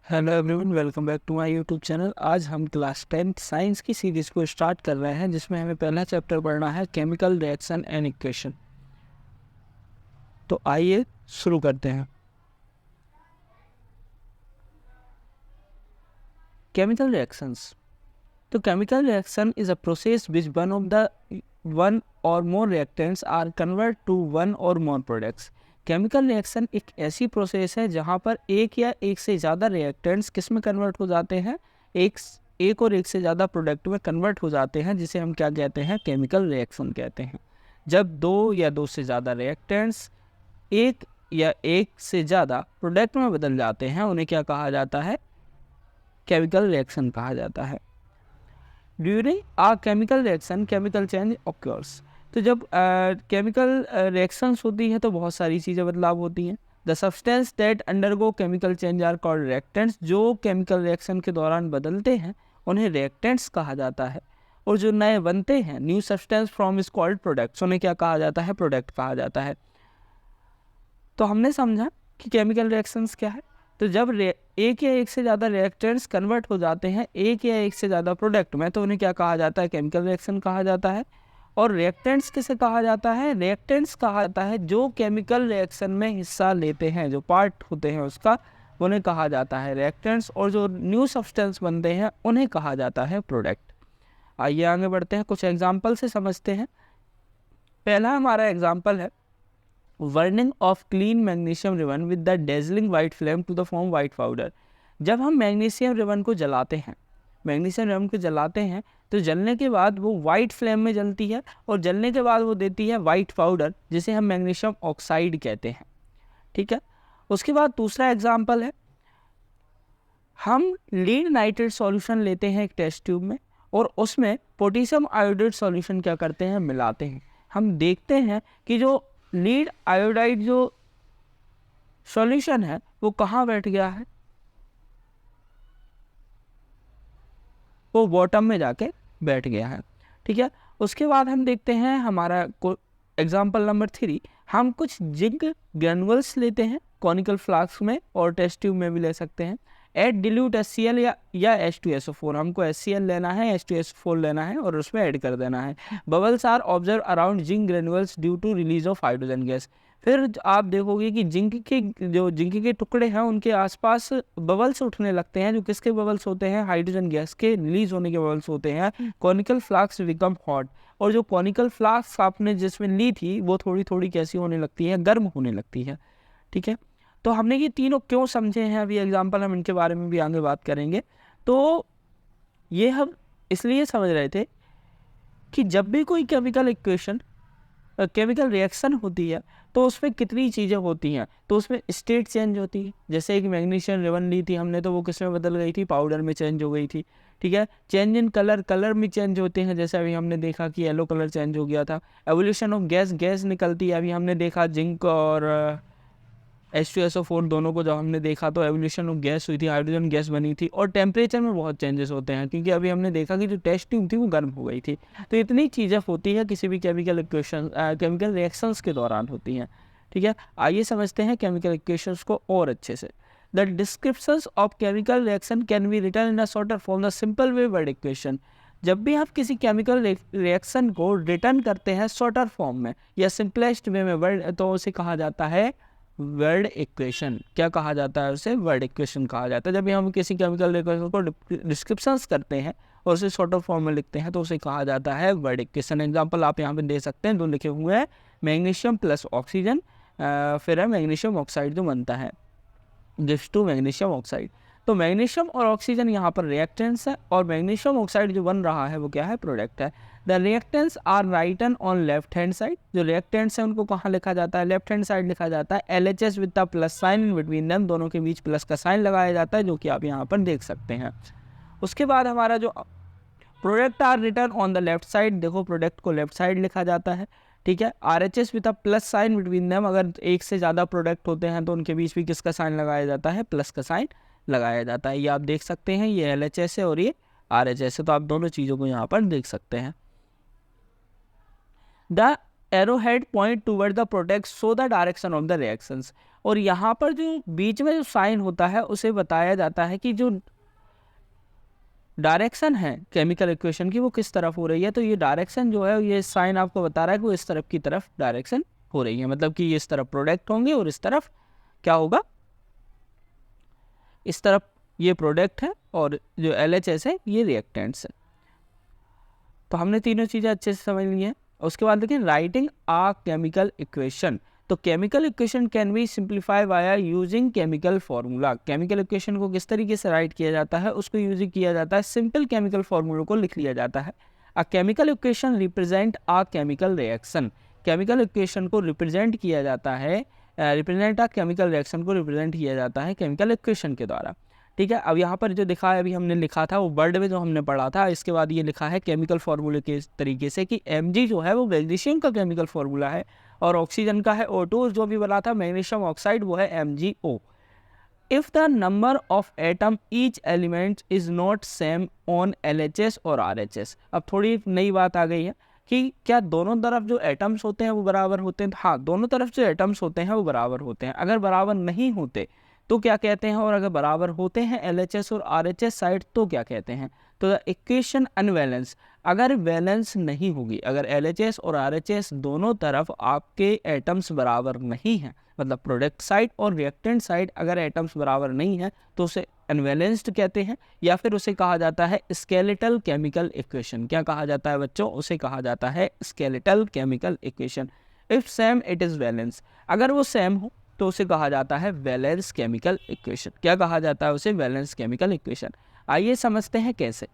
Hello everyone, welcome back to my YouTube channel. आज हम class 10 science की series को स्टार्ट कर रहे हैं, जिसमें हमें पहला चैप्टर पढ़ना है केमिकल रिएक्शन एंड इक्वेशन। तो आइए शुरू करते हैं। Chemical reactions. तो chemical reaction is a process which one और more reactants are convert to one और मोर प्रोडक्ट्स। केमिकल रिएक्शन एक ऐसी प्रोसेस है जहाँ पर एक या एक से ज़्यादा रिएक्टेंट्स किस में कन्वर्ट हो जाते हैं, एक और एक से ज़्यादा प्रोडक्ट में कन्वर्ट हो जाते हैं, जिसे हम क्या कहते हैं, केमिकल रिएक्शन कहते हैं। जब दो या दो से ज़्यादा रिएक्टेंट्स एक या एक से ज़्यादा प्रोडक्ट में बदल जाते हैं, उन्हें क्या कहा जाता है, केमिकल रिएक्शन कहा जाता है। ड्यूरिंग आ chemical reaction chemical change occurs. तो जब केमिकल रिएक्शंस होती हैं तो बहुत सारी चीज़ें बदलाव होती हैं। The substance that undergo chemical change are called reactants. जो केमिकल रिएक्शन के दौरान बदलते हैं उन्हें रिएक्टेंट्स कहा जाता है, और जो नए बनते हैं, new substance from is called products, उन्हें क्या कहा जाता है, प्रोडक्ट कहा जाता है। तो हमने समझा कि केमिकल रिएक्शंस क्या है। तो जब एक या एक से ज़्यादा रिएक्टेंट्स कन्वर्ट हो जाते हैं एक या एक से ज़्यादा प्रोडक्ट में, तो उन्हें क्या कहा जाता है, केमिकल रिएक्शन कहा जाता है। और रिएक्टेंट्स किसे कहा जाता है, रिएक्टेंट्स कहा जाता है जो केमिकल रिएक्शन में हिस्सा लेते हैं, जो पार्ट होते हैं उसका, उन्हें कहा जाता है रिएक्टेंट्स। और जो न्यू सब्सटेंस बनते हैं उन्हें कहा जाता है प्रोडक्ट। आइए आगे बढ़ते हैं, कुछ एग्जाम्पल से समझते हैं। पहला हमारा एग्जाम्पल है burning of clean magnesium ribbon with the dazzling white flame to the form white powder. जब हम मैग्नीशियम रिबन को जलाते हैं, तो जलने के बाद वो वाइट फ्लेम में जलती है, और जलने के बाद वो देती है वाइट पाउडर, जिसे हम मैग्नीशियम ऑक्साइड कहते हैं। ठीक है। उसके बाद दूसरा एग्जाम्पल है, हम लीड नाइट्रेट सॉल्यूशन लेते हैं एक टेस्ट ट्यूब में, और उसमें पोटेशियम आयोडाइड सॉल्यूशन क्या करते हैं, मिलाते हैं। हम देखते हैं कि जो लीड आयोडाइड जो सॉल्यूशन है वो कहाँ बैठ गया है, वो बॉटम में जाके बैठ गया है। ठीक है। उसके बाद हम देखते हैं हमारा एग्जाम्पल नंबर 3, हम कुछ जिंक ग्रेनुअल्स लेते हैं कॉनिकल फ्लास्क में, और टेस्ट ट्यूब में भी ले सकते हैं। ऐड डिल्यूट HCl या H2SO4। हमको HCl लेना है, H2SO4 लेना है, और उसमें ऐड कर देना है। Bubbles are observe around zinc granules due to release of hydrogen gas. फिर आप देखोगे कि जिंक के टुकड़े हैं उनके आसपास बबल्स उठने लगते हैं, जो किसके बबल्स होते हैं, हाइड्रोजन गैस के रिलीज होने के बबल्स होते हैं। Conical flask become hot. और जो कॉनिकल फ्लास्क आपने जिसमें ली थी वो थोड़ी थोड़ी कैसी होने लगती है, गर्म होने लगती है। ठीक है। तो हमने ये तीनों क्यों समझे हैं, अभी एग्जाम्पल हम इनके बारे में भी आगे बात करेंगे। तो ये हम इसलिए समझ रहे थे कि जब भी कोई केमिकल रिएक्शन होती है तो उसमें कितनी चीज़ें होती हैं, तो उसमें स्टेट चेंज होती है। जैसे एक मैग्नीशियम रिबन ली थी हमने, तो वो किस में बदल गई थी, पाउडर में चेंज हो गई थी। ठीक है। चेंज इन कलर में चेंज होते हैं, जैसे अभी हमने देखा कि येलो कलर चेंज हो गया था। एवोल्यूशन ऑफ गैस निकलती है, अभी हमने देखा जिंक और H2SO4 दोनों को जब हमने देखा तो एवोल्यूशन ऑफ गैस हुई थी, हाइड्रोजन गैस बनी थी। और टेम्परेचर में बहुत चेंजेस होते हैं, क्योंकि अभी हमने देखा कि जो टेस्ट ट्यूब थी वो गर्म हो गई थी। तो इतनी चीज़ें होती है किसी भी केमिकल रिएक्शंस के दौरान होती हैं। ठीक है। आइए समझते हैं केमिकल इक्वेशंस को और अच्छे से। The descriptions of chemical reaction can be written in a shorter form, the simple way word equation. जब भी आप किसी केमिकल रिएक्शन को रिटर्न करते हैं शॉर्टर फॉर्म में या सिंपलेस्ट वे में वर्ड, तो उसे कहा जाता है वर्ड इक्वेशन। क्या कहा जाता है उसे, वर्ड इक्वेशन कहा जाता है। जब भी हम किसी केमिकल रिएक्शन को डिस्क्रिप्शंस करते हैं और उसे शॉर्टर फॉर्म में लिखते हैं तो उसे कहा जाता है वर्ड इक्वेशन। एग्जांपल आप यहाँ पे दे सकते हैं, दो लिखे हुए हैं, मैग्नीशियम प्लस ऑक्सीजन, फिर है मैग्नीशियम ऑक्साइड जो बनता है, गिव्स टू मैग्नीशियम ऑक्साइड। तो मैग्नीशियम और ऑक्सीजन यहाँ पर रिएक्टेंट्स है, और मैग्नीशियम ऑक्साइड जो बन रहा है वो क्या है, प्रोडक्ट है। The reactants are written on left hand side. जो रिएक्टेंट्स हैं उनको कहाँ लिखा जाता है, लेफ्ट हैंड साइड लिखा जाता है। LHS with the plus sign in between them, दोनों के बीच प्लस का साइन लगाया जाता है, जो कि आप यहाँ पर देख सकते हैं। उसके बाद हमारा जो product are written on the left side, देखो प्रोडक्ट को लेफ्ट साइड लिखा जाता है। ठीक है। RHS with a plus sign between them, अगर एक से ज़्यादा प्रोडक्ट होते हैं तो उनके बीच भी किसका साइन लगाया जाता है, प्लस का साइन लगाया जाता है। ये आप देख सकते हैं, ये LHS है और ये RHS है, तो आप दोनों चीज़ों को यहाँ पर देख सकते हैं। The arrow head point toward the product so the direction of the reactions. और यहाँ पर जो बीच में जो साइन होता है उसे बताया जाता है कि जो डायरेक्शन है केमिकल इक्वेशन की वो किस तरफ हो रही है। तो ये डायरेक्शन जो है ये साइन आपको बता रहा है कि वो इस तरफ की तरफ डायरेक्शन हो रही है, मतलब कि ये इस तरफ प्रोडक्ट होंगे और इस तरफ क्या होगा, इस तरफ ये प्रोडक्ट है और जो LHS है ये रिएक्टेंट्स है। तो हमने तीनों चीज़ें अच्छे से समझ ली हैं। उसके बाद देखिए राइटिंग आ केमिकल इक्वेशन। तो chemical equation can be simplify via using chemical formula. Chemical equation को किस तरीके से राइट किया जाता है, उसको यूज किया जाता है, सिंपल केमिकल फार्मूला को लिख लिया जाता है। A chemical equation represent a chemical reaction. Chemical equation को रिप्रेजेंट किया जाता है, रिप्रेजेंट आ केमिकल रिएक्शन को रिप्रेजेंट किया जाता है केमिकल इक्वेशन के द्वारा। ठीक है, अब यहाँ पर जो दिखा है अभी हमने लिखा था वो वर्ड में जो हमने पढ़ा था, इसके बाद ये लिखा है केमिकल फार्मूले के तरीके से कि Mg जो है वो मैग्नीशियम का केमिकल फार्मूला है और ऑक्सीजन का है O2, जो भी बना था मैग्नीशियम ऑक्साइड वो है MgO। If the number of atom each element is not same on LHS और RHS। अब थोड़ी नई बात आ गई है कि क्या दोनों तरफ जो एटम्स होते हैं वो बराबर होते हैं। हाँ, दोनों तरफ जो एटम्स होते हैं वो बराबर होते हैं। अगर बराबर नहीं होते तो क्या कहते हैं, और अगर बराबर होते हैं LHS और RHS साइड तो क्या कहते हैं। तो द इक्वेशन अनबैलेंस, अगर बैलेंस नहीं होगी, अगर LHS और RHS दोनों तरफ आपके एटम्स बराबर नहीं हैं, मतलब प्रोडक्ट साइड और रिएक्टेंट साइड अगर एटम्स बराबर नहीं हैं तो उसे अनबैलेंस्ड कहते हैं, या फिर उसे कहा जाता है स्केलेटल केमिकल इक्वेशन। क्या कहा जाता है बच्चों, उसे कहा जाता है skeletal chemical equation. If same it is balance, अगर वो सेम हो तो उसे कहा जाता है बैलेंस केमिकल इक्वेशन। क्या कहा जाता है उसे, बैलेंस केमिकल इक्वेशन। आइए समझते हैं कैसे।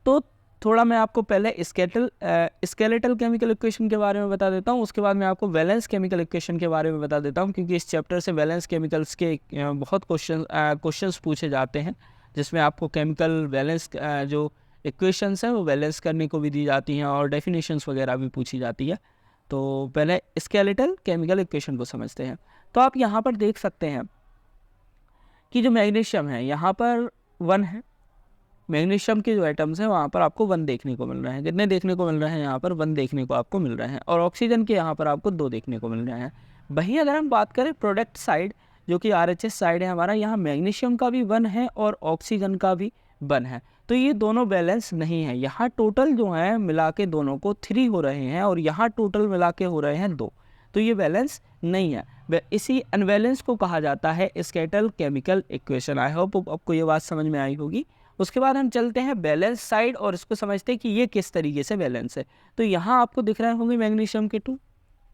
तो थोड़ा मैं आपको पहले स्केलेटल केमिकल इक्वेशन के बारे में बता देता हूँ, उसके बाद मैं आपको बैलेंस केमिकल इक्वेशन के बारे में बता देता हूँ, क्योंकि इस चैप्टर से बैलेंस केमिकल्स के बहुत क्वेश्चंस पूछे जाते हैं, जिसमें आपको केमिकल बैलेंस जो इक्वेशंस हैं वो बैलेंस करने को भी दी जाती हैं और डेफिनेशंस वगैरह भी पूछी जाती है। तो पहले स्केलेटल केमिकल इक्वेशन को समझते हैं। तो आप यहाँ पर देख सकते हैं कि जो मैग्नीशियम है यहाँ पर 1 है, मैग्नीशियम के जो एटम्स हैं वहाँ पर आपको 1 देखने को मिल रहे हैं। कितने देखने को मिल रहे हैं, यहाँ पर 1 देखने को आपको मिल रहे हैं, और ऑक्सीजन के यहाँ पर आपको 2 देखने को मिल रहे हैं। वहीं अगर हम बात करें प्रोडक्ट साइड, जो कि RHS साइड है हमारा, यहाँ मैग्नीशियम का भी 1 है और ऑक्सीजन का भी 1 है। तो ये दोनों बैलेंस नहीं है। यहाँ टोटल जो है मिला के दोनों को 3 हो रहे हैं और यहाँ टोटल मिला के हो रहे हैं 2, तो ये बैलेंस नहीं है। इसी अनबैलेंस को कहा जाता है skeletal chemical equation. I hope आपको ये बात समझ में आई होगी। उसके बाद हम चलते हैं बैलेंस साइड और इसको समझते हैं कि ये किस तरीके से बैलेंस है। तो यहाँ आपको दिख रहे होंगे मैग्नीशियम के 2,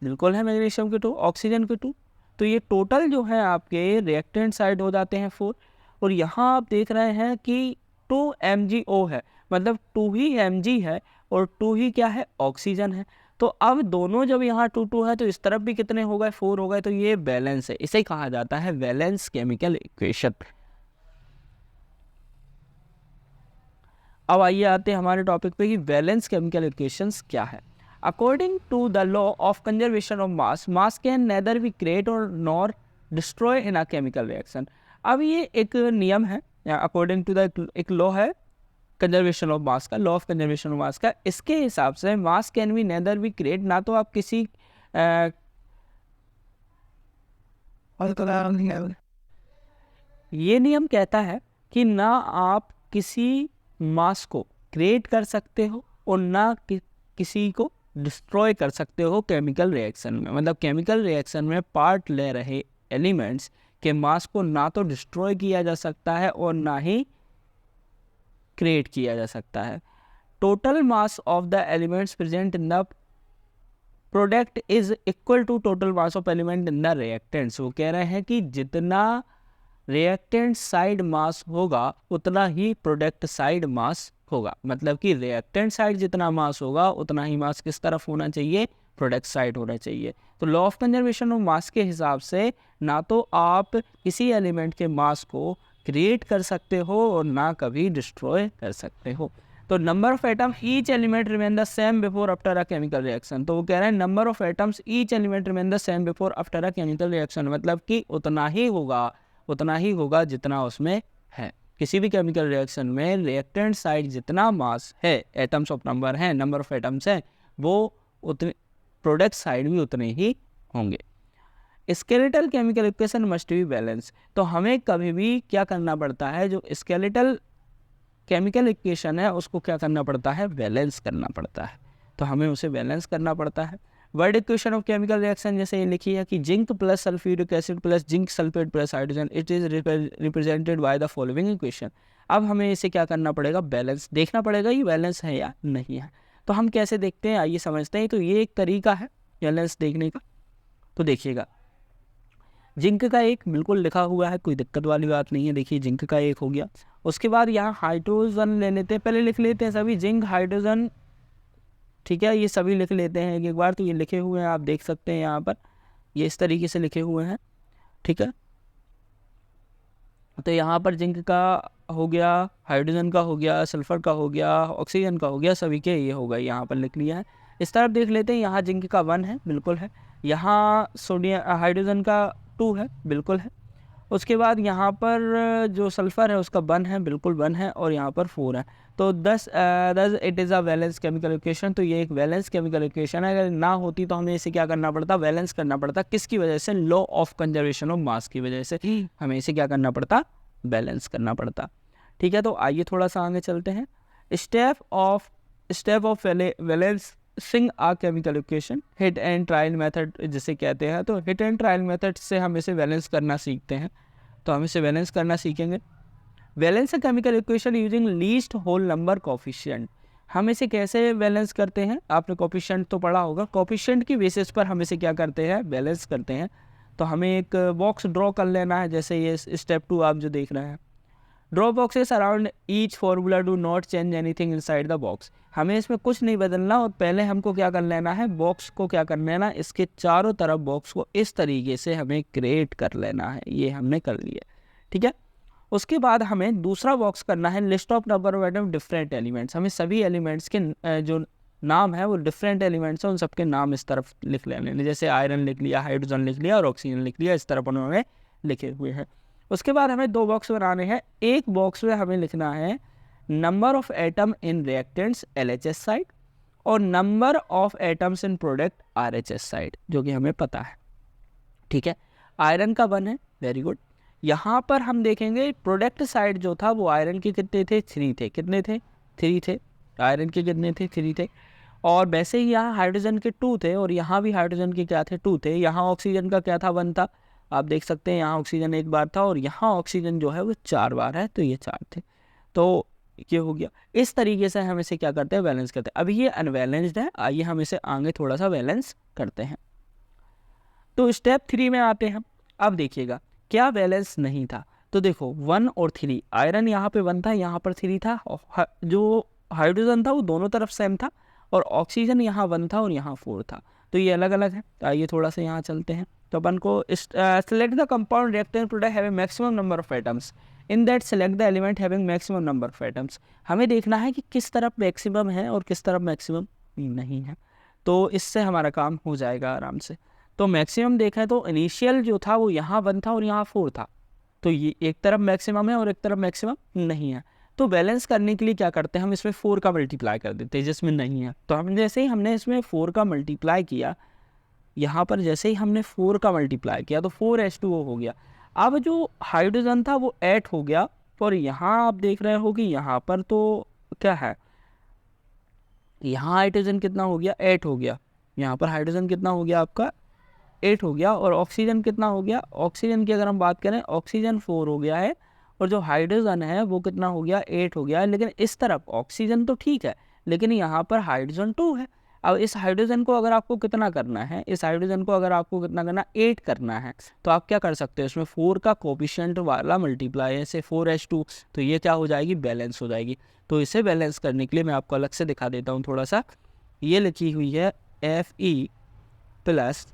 बिल्कुल है मैग्नीशियम के 2, ऑक्सीजन के 2, तो ये टोटल जो है आपके रिएक्टेंट साइड हो जाते हैं 4। और यहाँ आप देख रहे हैं कि 2 MgO है, मतलब 2 ही Mg है और 2 ही क्या है, ऑक्सीजन है। तो अब दोनों जब यहाँ 2 है तो इस तरफ भी कितने हो गए, 4 हो गए, तो ये बैलेंस है। इसे कहा जाता है बैलेंस केमिकल इक्वेशन। अब आइए आते हैं हमारे टॉपिक पे कि बैलेंस केमिकल इक्वेशंस क्या है। According to the law of conservation of mass, mass can neither be create और nor destroy in a chemical reaction. अब ये एक नियम है, अकॉर्डिंग टू द एक लॉ है कंजर्वेशन ऑफ मास का, law of conservation of mass का। इसके हिसाब से mass can be neither be create, ना तो आप किसी ये नियम कहता है कि ना आप किसी मास को क्रिएट कर सकते हो और ना किसी को डिस्ट्रॉय कर सकते हो केमिकल रिएक्शन में। मतलब केमिकल रिएक्शन में पार्ट ले रहे एलिमेंट्स के मास को ना तो डिस्ट्रॉय किया जा सकता है और ना ही क्रिएट किया जा सकता है। Total mass of the elements present in the product is equal to total mass of element in the reactants. वो कह रहे हैं कि जितना रिएक्टेंट साइड मास होगा उतना ही प्रोडक्ट साइड मास होगा, मतलब कि रिएक्टेंट साइड जितना मास होगा उतना ही मास किस तरफ होना चाहिए, प्रोडक्ट साइड होना चाहिए। तो लॉ ऑफ कंजर्वेशन ऑफ मास के हिसाब से ना तो आप किसी एलिमेंट के मास को क्रिएट कर सकते हो और ना कभी डिस्ट्रॉय कर सकते हो। तो number of atom each element remain the same before after a chemical reaction. तो वो कह रहे हैं number of atoms each element remain the same before after a chemical reaction, मतलब कि उतना ही होगा जितना उसमें है। किसी भी केमिकल रिएक्शन में रिएक्टेंट साइड जितना मास है, एटम्स ऑफ नंबर है, नंबर ऑफ एटम्स है, वो उतने प्रोडक्ट साइड भी उतने ही होंगे। Skeletal chemical equation must be balance, तो हमें कभी भी क्या करना पड़ता है, जो स्केलेटल केमिकल इक्वेशन है उसको क्या करना पड़ता है, बैलेंस करना पड़ता है। तो हमें उसे बैलेंस करना पड़ता है। Word equation of chemical reaction जैसे ये लिखी है कि zinc plus sulphuric acid plus zinc sulphate plus hydrogen, it is represented by the following equation. अब हमें इसे क्या करना पड़ेगा, बैलेंस देखना पड़ेगा ये बैलेंस है या नहीं है। तो हम कैसे देखते हैं, आइए समझते हैं। तो ये एक तरीका है बैलेंस देखने का। तो देखिएगा, जिंक का एक बिल्कुल लिखा हुआ है, कोई दिक्कत वाली बात नहीं है। देखिए जिंक का एक हो गया, उसके बाद यहाँ हाइड्रोजन ले लेते हैं, पहले लिख लेते हैं सभी जिंक हाइड्रोजन, ठीक है, ये सभी लिख लेते हैं एक बार। तो ये लिखे हुए हैं, आप देख सकते हैं यहाँ पर, ये इस तरीके से लिखे हुए हैं, ठीक है। तो यहाँ पर जिंक का हो गया, हाइड्रोजन का हो गया, सल्फर का हो गया, ऑक्सीजन का हो गया, सभी के ये हो गए, यहाँ पर लिख लिया है। इस तरफ देख लेते हैं, यहाँ जिंक का 1 है, बिल्कुल है। यहाँ सोडियम हाइड्रोजन का 2 है, बिल्कुल है। उसके बाद यहाँ पर जो सल्फ़र है उसका 1 है, बिल्कुल 1 है, और यहाँ पर 4 है। तो 10 it is a valence chemical equation. तो ये एक वैलेंस केमिकल इक्वेशन है। अगर ना होती तो हमें इसे क्या करना पड़ता, बैलेंस करना पड़ता। किसकी वजह से, लॉ ऑफ कंजर्वेशन ऑफ मास की वजह से हमें इसे क्या करना पड़ता, बैलेंस करना पड़ता। ठीक है, तो आइए थोड़ा सा आगे चलते हैं। Step of balancing a chemical equation, hit and trial method जिसे कहते हैं। तो हिट एंड ट्रायल मेथड से हम इसे बैलेंस करना सीखते हैं। तो हम इसे बैलेंस करना सीखेंगे। Balance a chemical equation using least whole number coefficient. हम इसे कैसे बैलेंस करते हैं, आपने कोफिशिएंट तो पढ़ा होगा। कोफिशिएंट की बेसिस पर हम इसे क्या करते हैं, बैलेंस करते हैं। तो हमें एक बॉक्स ड्रॉ कर लेना है, जैसे ये स्टेप 2 आप जो देख रहे हैं। Draw boxes around each formula, do not change anything inside the box. हमें इसमें कुछ नहीं बदलना, और पहले हमको क्या कर लेना है, बॉक्स को क्या कर लेना, इसके चारों तरफ बॉक्स को इस तरीके से हमें क्रिएट कर लेना है। ये हमने कर लिया, ठीक है। उसके बाद हमें दूसरा बॉक्स करना है, list of number of atom different elements. हमें सभी एलिमेंट्स के जो नाम है वो डिफरेंट एलिमेंट्स हैं, उन सबके नाम इस तरफ लिख लेने। जैसे आयरन लिख लिया, हाइड्रोजन लिख लिया और ऑक्सीजन लिख लिया, इस तरफ उन्होंने लिखे हुए हैं। उसके बाद हमें 2 बॉक्स बनाने हैं। एक बॉक्स में हमें लिखना है number of atom in reactants LHS side, और number of atoms in product RHS side, जो कि हमें पता है, ठीक है। आयरन का 1 है, वेरी गुड। यहाँ पर हम देखेंगे प्रोडक्ट साइड जो था वो आयरन के कितने थे, 3 थे। कितने थे, 3 थे। आयरन के कितने थे, 3 थे। और वैसे ही यहाँ हाइड्रोजन के 2 थे, और यहाँ भी हाइड्रोजन के क्या थे, 2 थे। यहाँ ऑक्सीजन का क्या था, 1 था। आप देख सकते हैं यहाँ ऑक्सीजन 1 बार था, और यहाँ ऑक्सीजन जो है वो 4 बार है, तो ये 4 थे। तो ये हो गया। इस तरीके से हम इसे क्या करते हैं, बैलेंस करते हैं। अभी ये अनबैलेंस्ड है, आइए हम इसे आगे थोड़ा सा बैलेंस करते हैं। तो स्टेप 3 में आते हैं। अब देखिएगा क्या बैलेंस नहीं था। तो देखो 1 और 3, आयरन यहाँ पे 1 था, यहाँ पर 3 था। जो हाइड्रोजन था वो दोनों तरफ सेम था, और ऑक्सीजन यहाँ 1 था और यहाँ 4 था। तो ये अलग अलग है। तो आइए थोड़ा सा यहाँ चलते हैं। तो अपन को select the compound reactant product having maximum number of atoms, in that select the element having maximum number of atoms. हमें देखना है कि किस तरफ मैक्सिमम है और किस तरफ मैक्सिमम नहीं है। तो इससे हमारा काम हो जाएगा आराम से। तो मैक्सिमम देखा है तो इनिशियल जो था वो यहाँ 1 था और यहाँ 4 था। तो ये एक तरफ मैक्सिमम है और एक तरफ मैक्सिमम नहीं है। तो बैलेंस करने के लिए क्या करते हैं, हम इसमें 4 का मल्टीप्लाई कर देते हैं जिसमें नहीं है। तो हम जैसे ही हमने इसमें 4 का मल्टीप्लाई किया, यहाँ पर जैसे ही हमने 4 का मल्टीप्लाई किया तो 4H2O हो गया। अब जो हाइड्रोजन था वो 8 हो गया, और यहाँ आप देख रहे हो कि यहाँ पर तो क्या है, यहाँ हाइड्रोजन कितना हो गया, 8 हो गया। यहाँ पर हाइड्रोजन कितना हो गया आपका, 8 हो गया। और ऑक्सीजन कितना हो गया, ऑक्सीजन की अगर हम बात करें, ऑक्सीजन 4 हो गया है, और जो हाइड्रोजन है वो कितना हो गया, 8 हो गया है। लेकिन इस तरफ ऑक्सीजन तो ठीक है, लेकिन यहाँ पर हाइड्रोजन 2 है। अब इस हाइड्रोजन को अगर आपको कितना करना है, इस हाइड्रोजन को अगर आपको कितना करना, 8 करना है, तो आप क्या कर सकते हो, इसमें 4 का कोफिशिएंट वाला मल्टीप्लाई है, से 4H2, तो ये क्या हो जाएगी, बैलेंस हो जाएगी। तो इसे बैलेंस करने के लिए मैं आपको अलग से दिखा देता हूँ थोड़ा सा। ये लिखी हुई है Fe प्लस,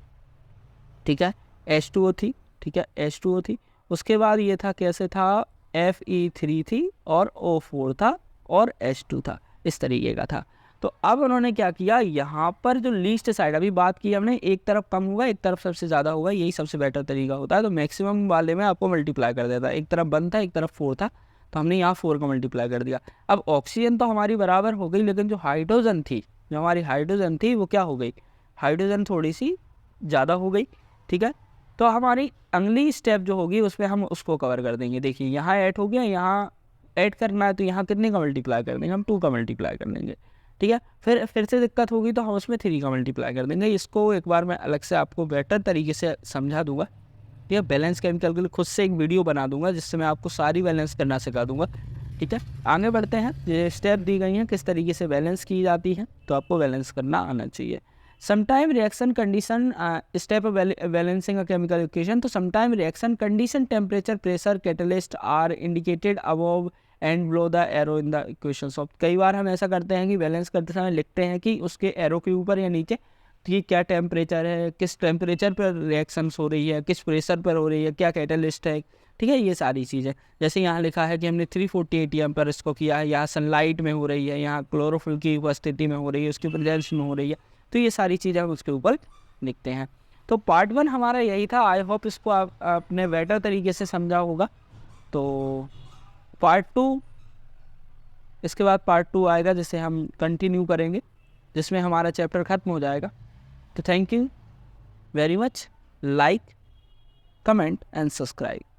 ठीक है, H2O थी, ठीक है, H2O थी। उसके बाद ये था, कैसे था, Fe3 थी और O4 था और H2 था, इस तरीके का था। तो अब उन्होंने क्या किया, यहाँ पर जो लीस्ट साइड अभी बात की हमने, एक तरफ कम होगा एक तरफ सबसे ज़्यादा होगा, यही सबसे बेटर तरीका होता है। तो मैक्सिमम वाले में आपको मल्टीप्लाई कर देता है, एक तरफ 1 था एक तरफ 4 था, तो हमने यहाँ 4 का मल्टीप्लाई कर दिया। अब ऑक्सीजन तो हमारी बराबर हो गई, लेकिन जो हाइड्रोजन थी, जो हमारी हाइड्रोजन थी वो क्या हो गई, हाइड्रोजन थोड़ी सी ज़्यादा हो गई, ठीक है। तो हमारी अगली स्टेप जो होगी उसमें हम उसको कवर कर देंगे। देखिए यहाँ ऐड हो गया, यहाँ ऐड करना है तो यहाँ कितने का मल्टीप्लाई कर देंगे हम, 2 का मल्टीप्लाई कर देंगे, ठीक है। फिर से दिक्कत होगी तो हम उसमें 3 का मल्टीप्लाई कर देंगे। इसको एक बार मैं अलग से आपको बेटर तरीके से समझा दूंगा, ठीक है। बैलेंस केमिकल के लिए खुद से एक वीडियो बना दूंगा जिससे मैं आपको सारी बैलेंस करना सिखा दूंगा, ठीक है। आगे बढ़ते हैं, ये स्टेप दी गई हैं किस तरीके से बैलेंस की जाती है, तो आपको बैलेंस करना आना चाहिए। Sometime reaction condition step balancing a chemical equation. तो sometime reaction condition, temperature, pressure, catalyst are indicated above and below the arrow in the equation. ऑफ कई बार हम ऐसा करते हैं कि बैलेंस करते समय लिखते हैं कि उसके एरो के ऊपर या नीचे कि क्या टेम्परेचर है, किस टेम्परेचर पर रिएक्शंस हो रही है, किस प्रेशर पर हो रही है, क्या कैटलिस्ट है, ठीक है। ये सारी चीज़ें जैसे यहाँ लिखा है कि हमने 340 ATM पर इसको किया है, यहाँ सनलाइट में हो रही है, यहाँ क्लोरोफिल की उपस्थिति में हो रही है, उसकी प्रेजेंस में हो रही है, तो ये सारी चीज़ें हम उसके ऊपर लिखते हैं। तो पार्ट 1 हमारा यही था। आई होप इसको आपने बेटर तरीके से समझा होगा। तो पार्ट 2, इसके बाद पार्ट 2 आएगा जिसे हम कंटिन्यू करेंगे, जिसमें हमारा चैप्टर ख़त्म हो जाएगा। तो thank you very much. Like, comment and subscribe.